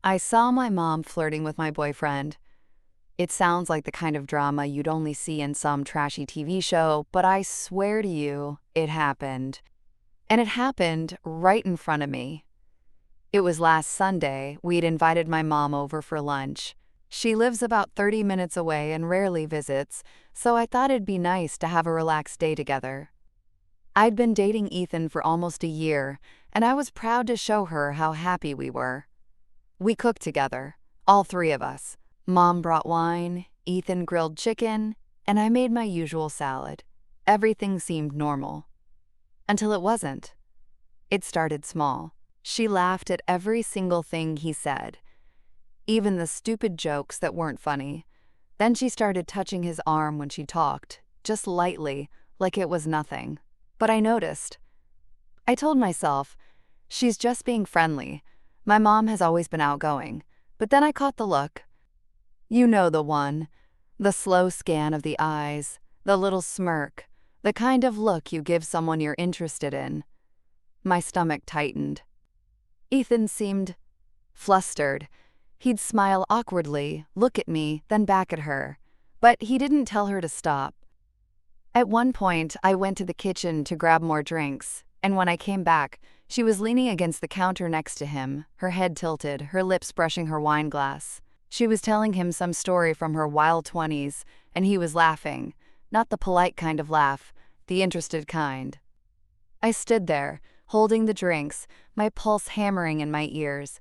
I saw my mom flirting with my boyfriend. It sounds like the kind of drama you'd only see in some trashy TV show, but I swear to you, it happened. And it happened right in front of me. It was last Sunday. We'd invited my mom over for lunch. She lives about 30 minutes away and rarely visits, so I thought it'd be nice to have a relaxed day together. I'd been dating Ethan for almost a year, and I was proud to show her how happy we were. We cooked together, all three of us. Mom brought wine, Ethan grilled chicken, and I made my usual salad. Everything seemed normal. Until it wasn't. It started small. She laughed at every single thing he said, even the stupid jokes that weren't funny. Then she started touching his arm when she talked, just lightly, like it was nothing. But I noticed. I told myself, she's just being friendly. My mom has always been outgoing. But then I caught the look. You know the one. The slow scan of the eyes, the little smirk, the kind of look you give someone you're interested in. My stomach tightened. Ethan seemed flustered. He'd smile awkwardly, look at me, then back at her. But he didn't tell her to stop. At one point, I went to the kitchen to grab more drinks, and when I came back, she was leaning against the counter next to him, her head tilted, her lips brushing her wine glass. She was telling him some story from her wild 20s, and he was laughing, not the polite kind of laugh, the interested kind. I stood there, holding the drinks, my pulse hammering in my ears.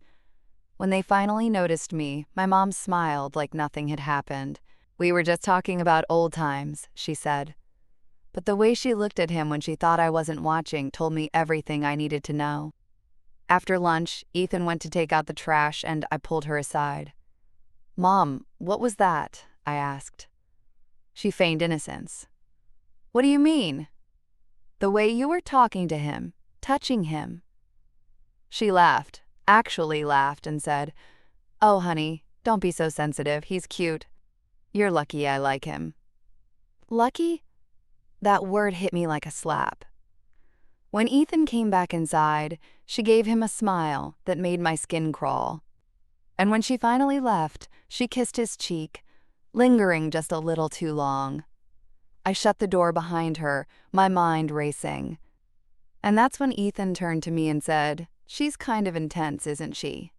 When they finally noticed me, my mom smiled like nothing had happened. "We were just talking about old times," she said. But the way she looked at him when she thought I wasn't watching told me everything I needed to know. After lunch, Ethan went to take out the trash and I pulled her aside. "Mom, what was that?" I asked. She feigned innocence. "What do you mean?" "The way you were talking to him, touching him." She laughed, actually laughed, and said, "Oh, honey, don't be so sensitive. He's cute. You're lucky I like him." Lucky? That word hit me like a slap. When Ethan came back inside, she gave him a smile that made my skin crawl. And when she finally left, she kissed his cheek, lingering just a little too long. I shut the door behind her, my mind racing. And that's when Ethan turned to me and said, "She's kind of intense, isn't she?"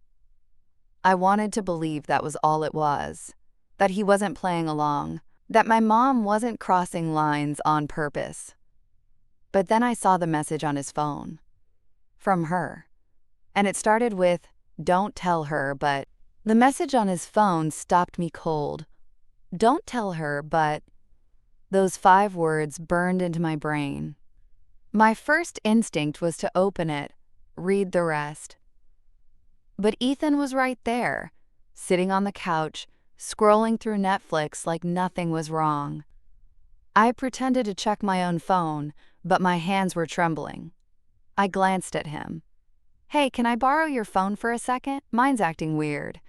I wanted to believe that was all it was, that he wasn't playing along, that my mom wasn't crossing lines on purpose. But then I saw the message on his phone. From her. And it started with, "Don't tell her, but..." The message on his phone stopped me cold. "Don't tell her, but..." Those 5 words burned into my brain. My first instinct was to open it, read the rest. But Ethan was right there, sitting on the couch, scrolling through Netflix like nothing was wrong. I pretended to check my own phone, but my hands were trembling. I glanced at him. "Hey, can I borrow your phone for a second? Mine's acting weird."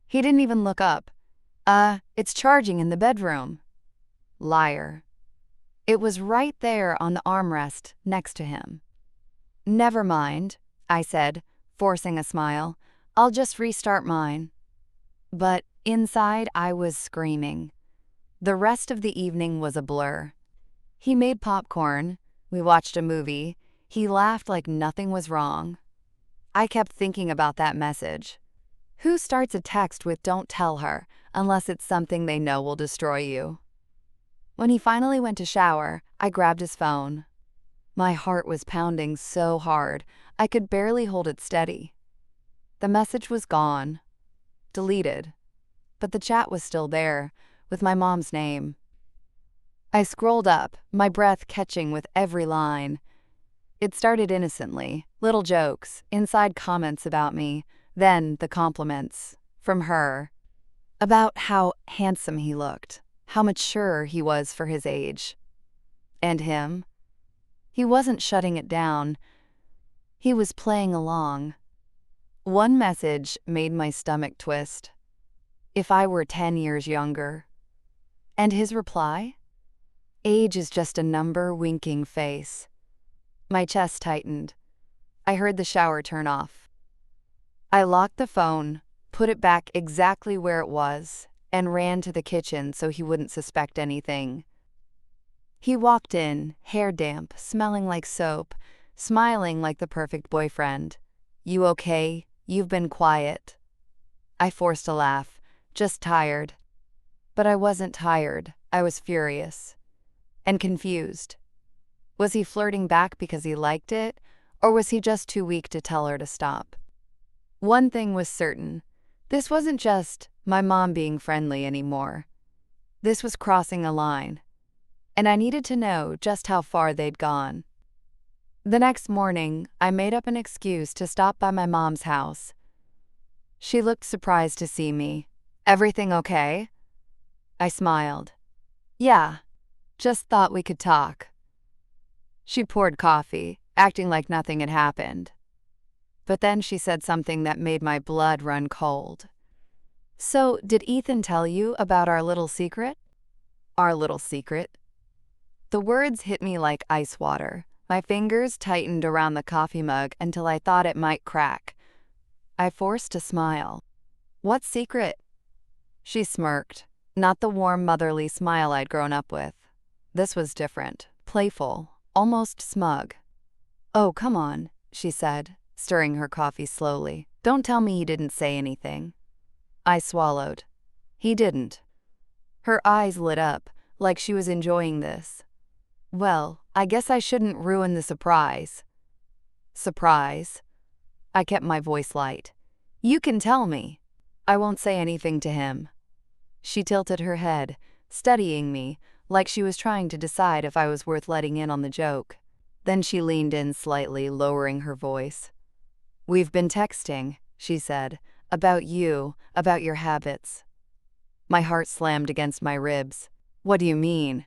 He didn't even look up. It's charging in the bedroom." Liar. It was right there on the armrest next to him. "Never mind," I said, forcing a smile. "I'll just restart mine." But inside I was screaming. The rest of the evening was a blur. He made popcorn. We watched a movie. He laughed like nothing was wrong. I kept thinking about that message. Who starts a text with "don't tell her" unless it's something they know will destroy you? When he finally went to shower, I grabbed his phone. My heart was pounding so hard, I could barely hold it steady. The message was gone. Deleted. But the chat was still there, with my mom's name. I scrolled up, my breath catching with every line. It started innocently, little jokes, inside comments about me, then the compliments, from her, about how handsome he looked, how mature he was for his age. And him? He wasn't shutting it down. He was playing along. One message made my stomach twist. If I were 10 years younger. And his reply? Age is just a number, winking face. My chest tightened. I heard the shower turn off. I locked the phone, put it back exactly where it was, and ran to the kitchen so he wouldn't suspect anything. He walked in, hair damp, smelling like soap, smiling like the perfect boyfriend. "You okay? You've been quiet." I forced a laugh, just tired. But I wasn't tired, I was furious. And confused. Was he flirting back because he liked it, or was he just too weak to tell her to stop? One thing was certain. This wasn't just my mom being friendly anymore. This was crossing a line. And I needed to know just how far they'd gone. The next morning, I made up an excuse to stop by my mom's house. She looked surprised to see me. "Everything okay?" I smiled. "Yeah, just thought we could talk." She poured coffee, acting like nothing had happened. But then she said something that made my blood run cold. "So, did Ethan tell you about our little secret?" Our little secret? The words hit me like ice water. My fingers tightened around the coffee mug until I thought it might crack. I forced a smile. "What secret?" She smirked, not the warm motherly smile I'd grown up with. This was different, playful, almost smug. "Oh, come on," she said, stirring her coffee slowly. "Don't tell me he didn't say anything." I swallowed. "He didn't." Her eyes lit up, like she was enjoying this. "Well, I guess I shouldn't ruin the surprise." "Surprise?" I kept my voice light. "You can tell me." "I won't say anything to him." She tilted her head, studying me, like she was trying to decide if I was worth letting in on the joke. Then she leaned in slightly, lowering her voice. "We've been texting," she said, "about you, about your habits." My heart slammed against my ribs. "What do you mean?"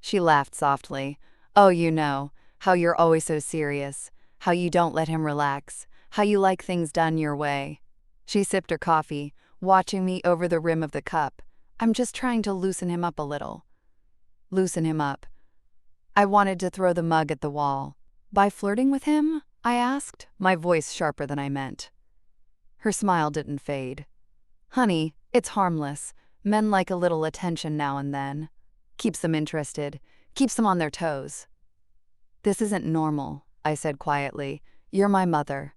She laughed softly. "Oh, you know, how you're always so serious, how you don't let him relax, how you like things done your way." She sipped her coffee, watching me over the rim of the cup. "I'm just trying to loosen him up a little." Loosen him up. I wanted to throw the mug at the wall. "By flirting with him?" I asked, my voice sharper than I meant. Her smile didn't fade. "Honey, it's harmless. Men like a little attention now and then. Keeps them interested, keeps them on their toes." "This isn't normal," I said quietly. "You're my mother."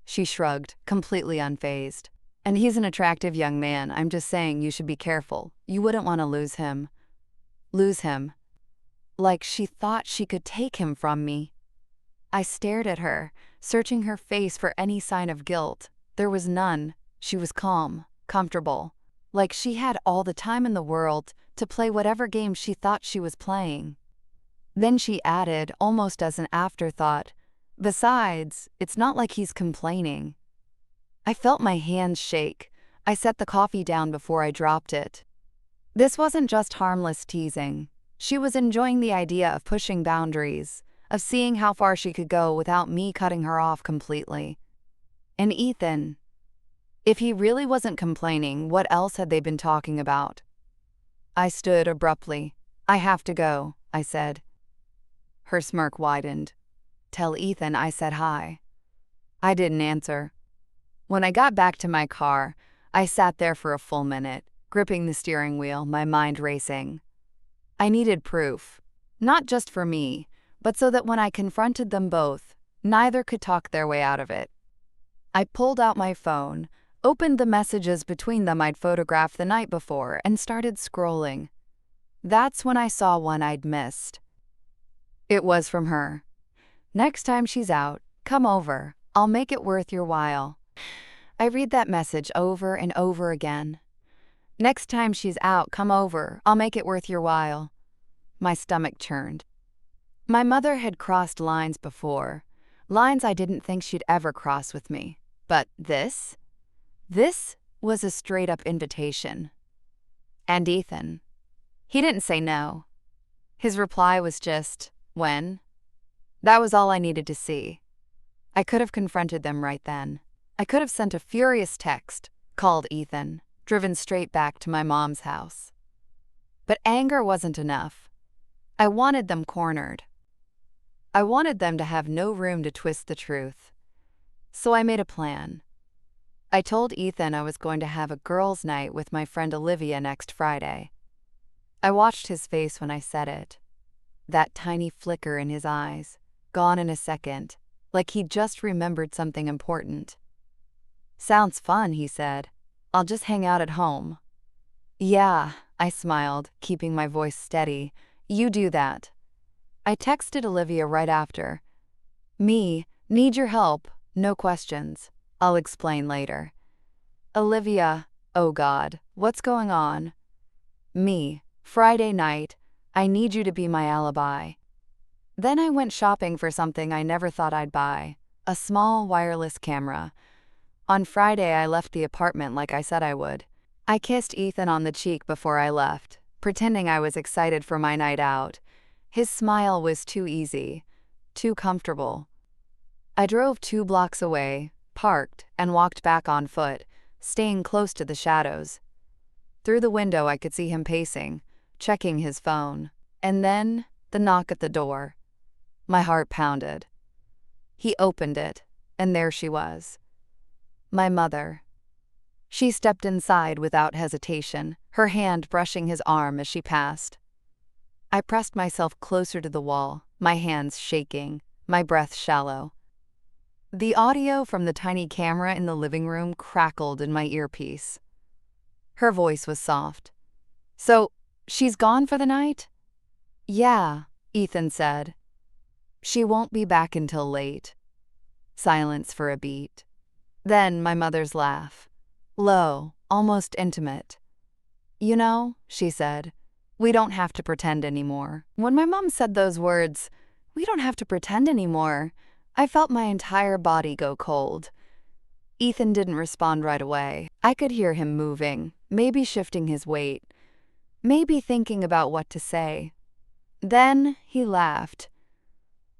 She shrugged, completely unfazed. "And he's an attractive young man. I'm just saying you should be careful. You wouldn't want to lose him." Lose him? Like she thought she could take him from me. I stared at her, searching her face for any sign of guilt. There was none. She was calm, comfortable, like she had all the time in the world to play whatever game she thought she was playing. Then she added, almost as an afterthought, "Besides, it's not like he's complaining." I felt my hands shake. I set the coffee down before I dropped it. This wasn't just harmless teasing. She was enjoying the idea of pushing boundaries, of seeing how far she could go without me cutting her off completely. And Ethan, if he really wasn't complaining, what else had they been talking about? I stood abruptly. "I have to go," I said. Her smirk widened. "Tell Ethan I said hi." I didn't answer. When I got back to my car, I sat there for a full minute, gripping the steering wheel, my mind racing. I needed proof, not just for me, but so that when I confronted them both, neither could talk their way out of it. I pulled out my phone, opened the messages between them I'd photographed the night before, and started scrolling. That's when I saw one I'd missed. It was from her. "Next time she's out, come over. I'll make it worth your while." I read that message over and over again. "Next time she's out, come over. I'll make it worth your while." My stomach churned. My mother had crossed lines before, lines I didn't think she'd ever cross with me. But this? This was a straight-up invitation. And Ethan. He didn't say no. His reply was just, "When?" That was all I needed to see. I could have confronted them right then. I could have sent a furious text, called Ethan, driven straight back to my mom's house. But anger wasn't enough. I wanted them cornered. I wanted them to have no room to twist the truth. So I made a plan. I told Ethan I was going to have a girls' night with my friend Olivia next Friday. I watched his face when I said it. That tiny flicker in his eyes, gone in a second, like he'd just remembered something important. "Sounds fun," he said. "I'll just hang out at home." "Yeah," I smiled, keeping my voice steady. "You do that." I texted Olivia right after. Need your help, no questions. I'll explain later." Olivia, "Oh God, what's going on?" Friday night, I need you to be my alibi." Then I went shopping for something I never thought I'd buy, a small wireless camera. On Friday, I left the apartment like I said I would. I kissed Ethan on the cheek before I left, pretending I was excited for my night out. His smile was too easy, too comfortable. I drove 2 blocks away, parked, and walked back on foot, staying close to the shadows. Through the window I could see him pacing, checking his phone. And then, the knock at the door. My heart pounded. He opened it, and there she was. My mother. She stepped inside without hesitation, her hand brushing his arm as she passed. I pressed myself closer to the wall, my hands shaking, my breath shallow. The audio from the tiny camera in the living room crackled in my earpiece. Her voice was soft. "So, she's gone for the night?" "Yeah," Ethan said. "She won't be back until late." Silence for a beat. Then my mother's laugh. Low, almost intimate. "You know," she said, "we don't have to pretend anymore." When my mom said those words, "We don't have to pretend anymore," I felt my entire body go cold. Ethan didn't respond right away. I could hear him moving, maybe shifting his weight, maybe thinking about what to say. Then he laughed.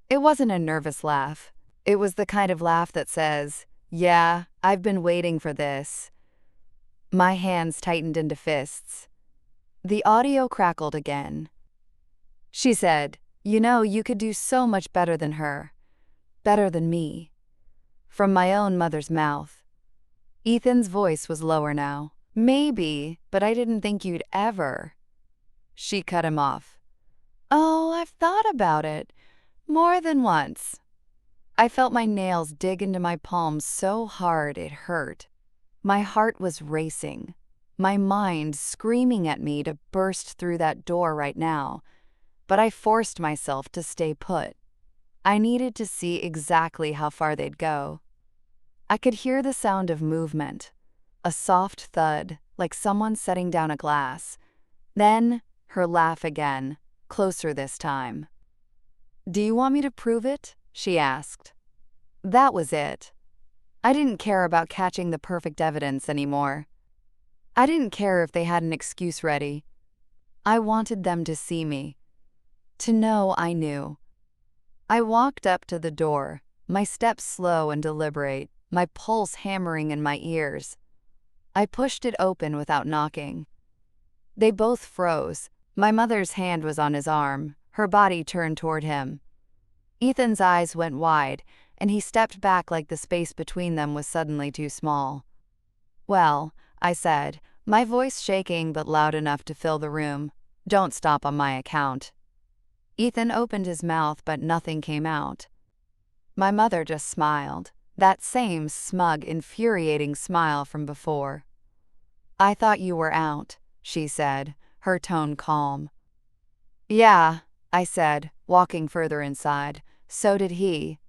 It wasn't a nervous laugh. It was the kind of laugh that says, "Yeah, I've been waiting for this." My hands tightened into fists. The audio crackled again. She said, "You know, you could do so much better than her. Better than me." From my own mother's mouth. Ethan's voice was lower now. "Maybe, but I didn't think you'd ever." She cut him off. "Oh, I've thought about it. More than once." I felt my nails dig into my palms so hard it hurt. My heart was racing, my mind screaming at me to burst through that door right now. But I forced myself to stay put. I needed to see exactly how far they'd go. I could hear the sound of movement, a soft thud, like someone setting down a glass. Then, her laugh again, closer this time. "Do you want me to prove it?" she asked. That was it. I didn't care about catching the perfect evidence anymore. I didn't care if they had an excuse ready. I wanted them to see me, to know I knew. I walked up to the door, my steps slow and deliberate, my pulse hammering in my ears. I pushed it open without knocking. They both froze. My mother's hand was on his arm, her body turned toward him. Ethan's eyes went wide, and he stepped back like the space between them was suddenly too small. "Well," I said, my voice shaking but loud enough to fill the room, "don't stop on my account." Ethan opened his mouth, but nothing came out. My mother just smiled, that same smug, infuriating smile from before. "I thought you were out," she said, her tone calm. "Yeah," I said, walking further inside. So did he.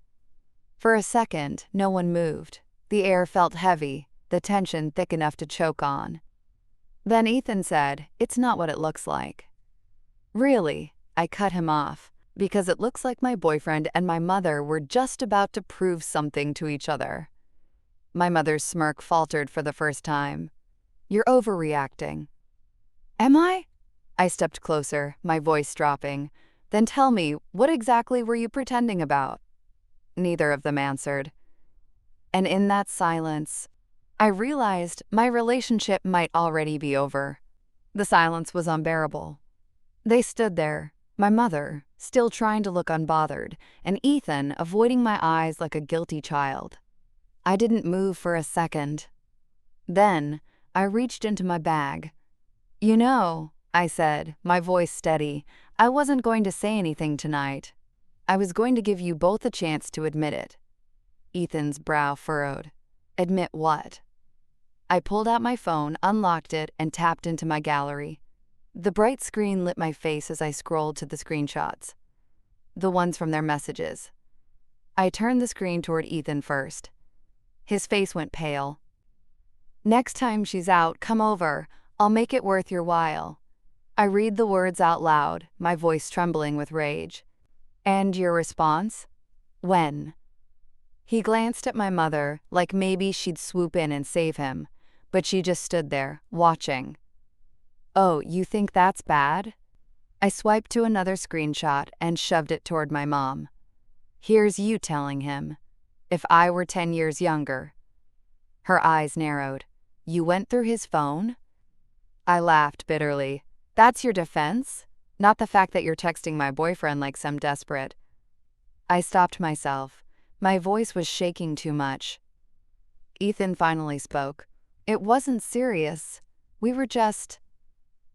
For a second, no one moved. The air felt heavy, the tension thick enough to choke on. Then Ethan said, "It's not what it looks like." "Really?" I cut him off, "because it looks like my boyfriend and my mother were just about to prove something to each other." My mother's smirk faltered for the first time. "You're overreacting." "Am I?" I stepped closer, my voice dropping. "Then tell me, what exactly were you pretending about?" Neither of them answered. And in that silence, I realized my relationship might already be over. The silence was unbearable. They stood there, my mother, still trying to look unbothered, and Ethan avoiding my eyes like a guilty child. I didn't move for a second. Then, I reached into my bag. "You know," I said, my voice steady, "I wasn't going to say anything tonight. I was going to give you both a chance to admit it." Ethan's brow furrowed. "Admit what?" I pulled out my phone, unlocked it, and tapped into my gallery. The bright screen lit my face as I scrolled to the screenshots. The ones from their messages. I turned the screen toward Ethan first. His face went pale. "Next time she's out, come over. I'll make it worth your while." I read the words out loud, my voice trembling with rage. "And your response?" "When?" He glanced at my mother, like maybe she'd swoop in and save him, but she just stood there, watching. "Oh, you think that's bad?" I swiped to another screenshot and shoved it toward my mom. "Here's you telling him. If I were 10 years younger." Her eyes narrowed. "You went through his phone?" I laughed bitterly. "That's your defense? Not the fact that you're texting my boyfriend like some desperate." I stopped myself. My voice was shaking too much. Ethan finally spoke. "It wasn't serious. We were just—"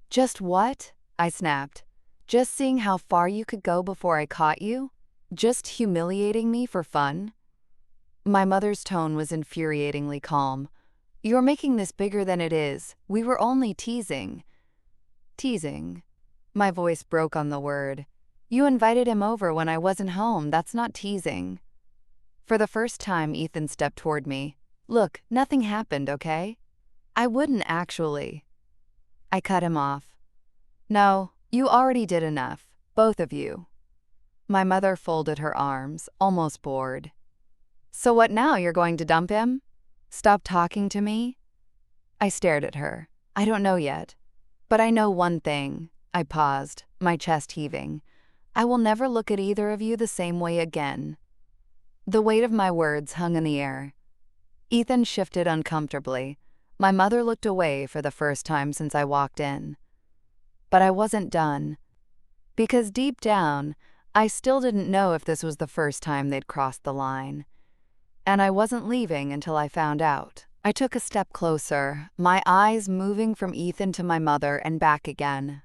"Just what?" I snapped. "Just seeing how far you could go before I caught you? Just humiliating me for fun?" My mother's tone was infuriatingly calm. "You're making this bigger than it is. We were only teasing." "Teasing?" My voice broke on the word. "You invited him over when I wasn't home. That's not teasing." For the first time, Ethan stepped toward me. "Look, nothing happened, okay?" "I wouldn't actually." I cut him off. "No, you already did enough. Both of you." My mother folded her arms, almost bored. "So what now, you're going to dump him? Stop talking to me?" I stared at her. "I don't know yet. But I know one thing." I paused, my chest heaving. "I will never look at either of you the same way again." The weight of my words hung in the air. Ethan shifted uncomfortably. My mother looked away for the first time since I walked in. But I wasn't done. Because deep down, I still didn't know if this was the first time they'd crossed the line. And I wasn't leaving until I found out. I took a step closer, my eyes moving from Ethan to my mother and back again.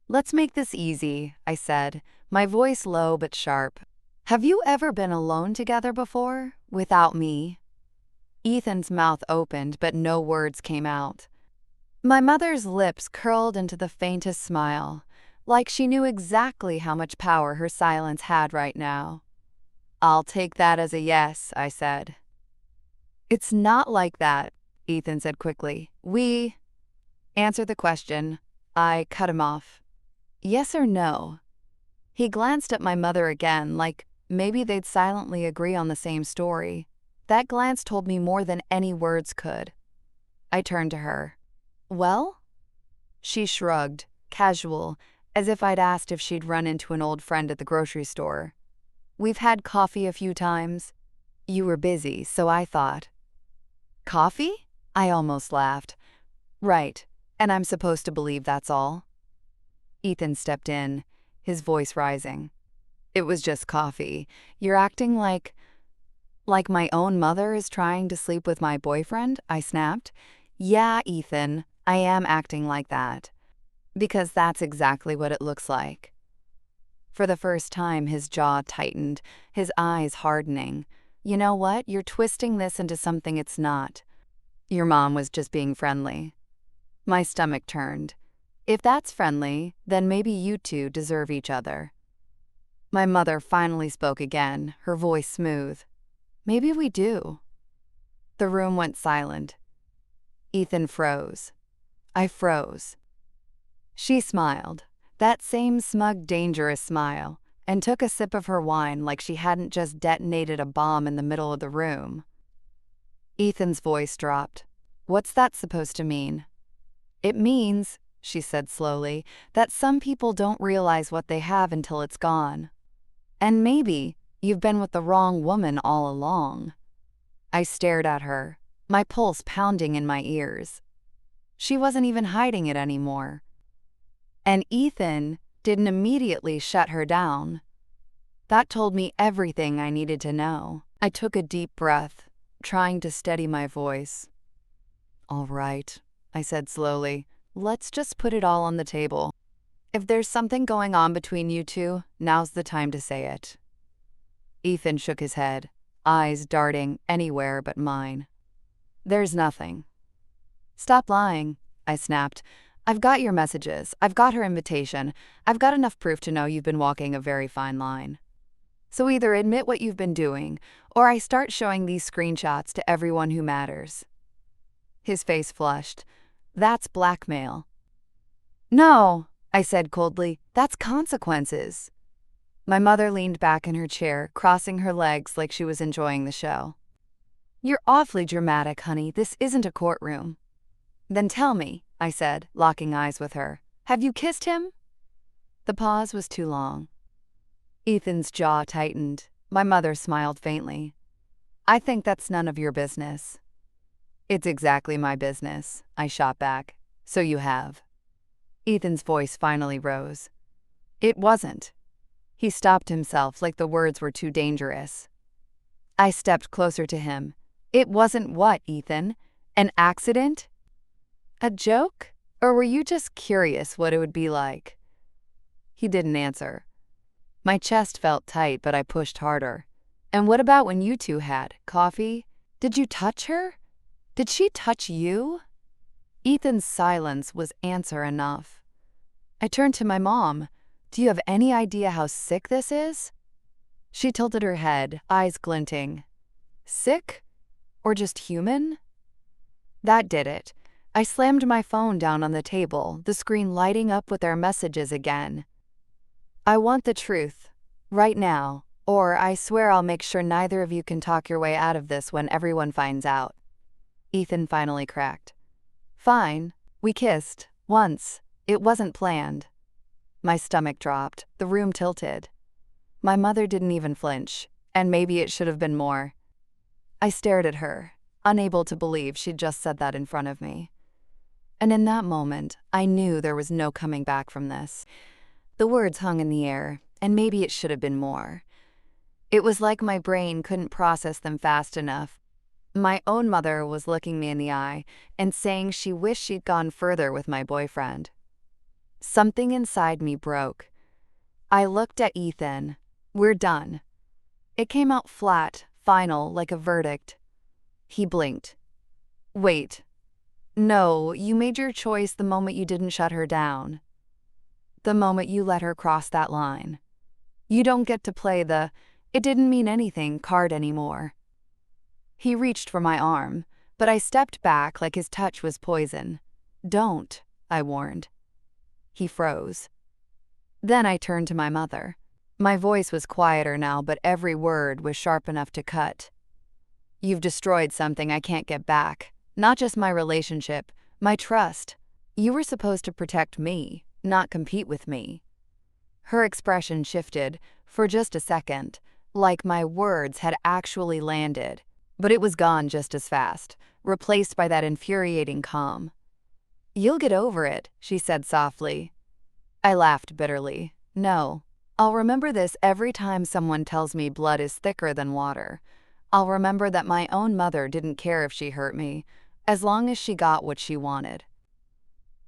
"Let's make this easy," I said, my voice low but sharp. "Have you ever been alone together before, without me?" Ethan's mouth opened, but no words came out. My mother's lips curled into the faintest smile, like she knew exactly how much power her silence had right now. "I'll take that as a yes," I said. "It's not like that," Ethan said quickly. Answer the question." I cut him off. "Yes or no?" He glanced at my mother again, like maybe they'd silently agree on the same story. That glance told me more than any words could. I turned to her. "Well?" She shrugged, casual, as if I'd asked if she'd run into an old friend at the grocery store. "We've had coffee a few times. You were busy, so I thought." "Coffee?" I almost laughed. "Right, and I'm supposed to believe that's all?" Ethan stepped in, his voice rising. "It was just coffee. You're acting like my own mother is trying to sleep with my boyfriend?" I snapped. "Yeah, Ethan, I am acting like that. Because that's exactly what it looks like." For the first time, his jaw tightened, his eyes hardening. "You know what? You're twisting this into something it's not. Your mom was just being friendly." My stomach turned. If that's friendly, then maybe you two deserve each other. My mother finally spoke again, her voice smooth. "Maybe we do." The room went silent. Ethan froze. I froze. She smiled, that same smug, dangerous smile, and took a sip of her wine like she hadn't just detonated a bomb in the middle of the room. Ethan's voice dropped. "What's that supposed to mean?" "It means," she said slowly, "that some people don't realize what they have until it's gone. And maybe you've been with the wrong woman all along." I stared at her, my pulse pounding in my ears. She wasn't even hiding it anymore. And Ethan didn't immediately shut her down. That told me everything I needed to know. I took a deep breath, trying to steady my voice. All right, I said slowly. Let's just put it all on the table. If there's something going on between you two, now's the time to say it. Ethan shook his head, eyes darting anywhere but mine. There's nothing. Stop lying, I snapped. I've got your messages. I've got her invitation. I've got enough proof to know you've been walking a very fine line. So either admit what you've been doing, or I start showing these screenshots to everyone who matters. His face flushed. That's blackmail. No, I said coldly. That's consequences. My mother leaned back in her chair, crossing her legs like she was enjoying the show. You're awfully dramatic, honey. This isn't a courtroom. Then tell me, I said, locking eyes with her. Have you kissed him? The pause was too long. Ethan's jaw tightened. My mother smiled faintly. I think that's none of your business. It's exactly my business, I shot back. So you have. Ethan's voice finally rose. It wasn't. He stopped himself like the words were too dangerous. I stepped closer to him. It wasn't what, Ethan? An accident? A joke? Or were you just curious what it would be like? He didn't answer. My chest felt tight, but I pushed harder. And what about when you two had coffee? Did you touch her? Did she touch you? Ethan's silence was answer enough. I turned to my mom. Do you have any idea how sick this is? She tilted her head, eyes glinting. Sick? Or just human? That did it. I slammed my phone down on the table, the screen lighting up with our messages again. I want the truth. Right now. Or I swear I'll make sure neither of you can talk your way out of this when everyone finds out. Ethan finally cracked. Fine. We kissed. Once. It wasn't planned. My stomach dropped. The room tilted. My mother didn't even flinch, and maybe it should have been more. I stared at her, unable to believe she'd just said that in front of me. And in that moment, I knew there was no coming back from this. The words hung in the air, and maybe it should have been more. It was like my brain couldn't process them fast enough. My own mother was looking me in the eye and saying she wished she'd gone further with my boyfriend. Something inside me broke. I looked at Ethan. We're done. It came out flat, final, like a verdict. He blinked. Wait. No, you made your choice the moment you didn't shut her down. The moment you let her cross that line. You don't get to play the "it didn't mean anything" card anymore. He reached for my arm, but I stepped back like his touch was poison. Don't, I warned. He froze. Then I turned to my mother. My voice was quieter now, but every word was sharp enough to cut. You've destroyed something I can't get back. Not just my relationship, my trust. You were supposed to protect me, not compete with me. Her expression shifted for just a second, like my words had actually landed, but it was gone just as fast, replaced by that infuriating calm. You'll get over it, she said softly. I laughed bitterly. No, I'll remember this every time someone tells me blood is thicker than water. I'll remember that my own mother didn't care if she hurt me, as long as she got what she wanted.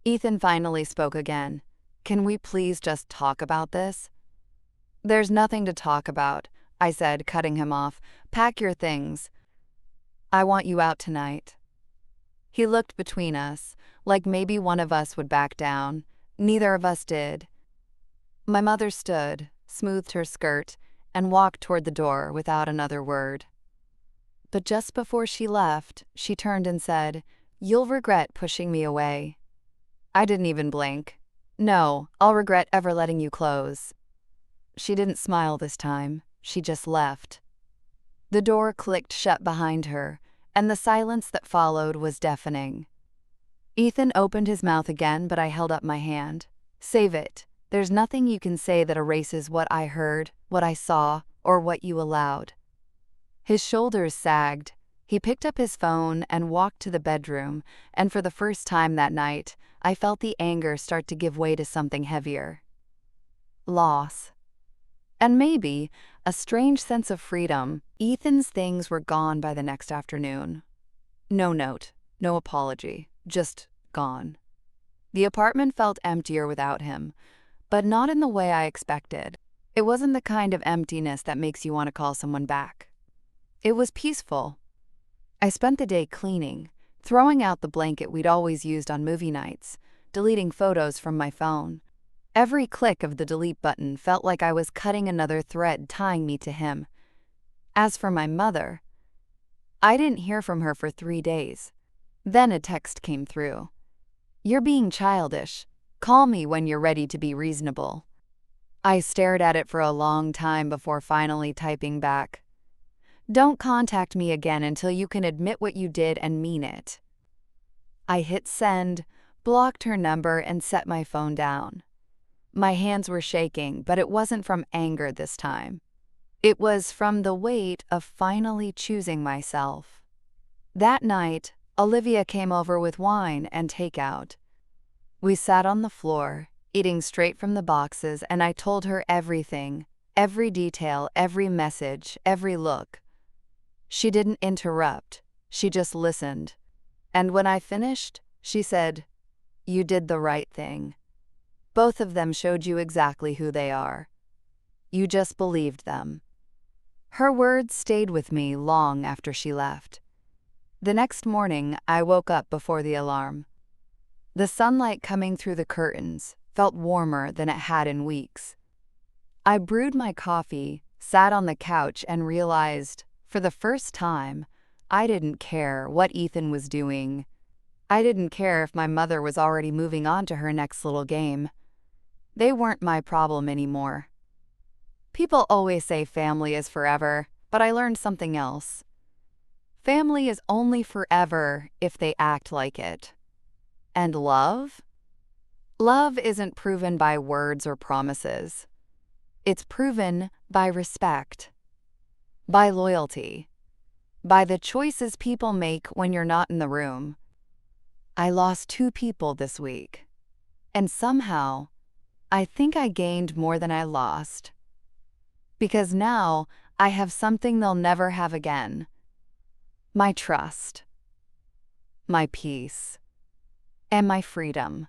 Ethan finally spoke again. Can we please just talk about this? There's nothing to talk about, I said, cutting him off. Pack your things. I want you out tonight. He looked between us, like maybe one of us would back down. Neither of us did. My mother stood, smoothed her skirt, and walked toward the door without another word. But just before she left, she turned and said, You'll regret pushing me away. I didn't even blink. No, I'll regret ever letting you close. She didn't smile this time. She just left. The door clicked shut behind her, and the silence that followed was deafening. Ethan opened his mouth again, but I held up my hand. Save it. There's nothing you can say that erases what I heard, what I saw, or what you allowed. His shoulders sagged. He picked up his phone and walked to the bedroom, and for the first time that night, I felt the anger start to give way to something heavier. Loss. And maybe a strange sense of freedom. Ethan's things were gone by the next afternoon. No note. No apology, just gone. The apartment felt emptier without him, but not in the way I expected. It wasn't the kind of emptiness that makes you want to call someone back. It was peaceful. I spent the day cleaning, throwing out the blanket we'd always used on movie nights, deleting photos from my phone. Every click of the delete button felt like I was cutting another thread tying me to him. As for my mother, I didn't hear from her for 3 days. Then a text came through. "You're being childish. Call me when you're ready to be reasonable." I stared at it for a long time before finally typing back, "Don't contact me again until you can admit what you did and mean it." I hit send, blocked her number, and set my phone down. My hands were shaking, but it wasn't from anger this time. It was from the weight of finally choosing myself. That night, Olivia came over with wine and takeout. We sat on the floor, eating straight from the boxes, and I told her everything, every detail, every message, every look. She didn't interrupt, she just listened. And when I finished, she said, "You did the right thing. Both of them showed you exactly who they are. You just believed them." Her words stayed with me long after she left. The next morning, I woke up before the alarm. The sunlight coming through the curtains felt warmer than it had in weeks. I brewed my coffee, sat on the couch, and realized, for the first time, I didn't care what Ethan was doing. I didn't care if my mother was already moving on to her next little game. They weren't my problem anymore. People always say family is forever, but I learned something else. Family is only forever if they act like it. And love? Love isn't proven by words or promises. It's proven by respect, by loyalty, by the choices people make when you're not in the room. I lost 2 people this week, and somehow, I think I gained more than I lost. Because now, I have something they'll never have again. My trust, my peace, and my freedom.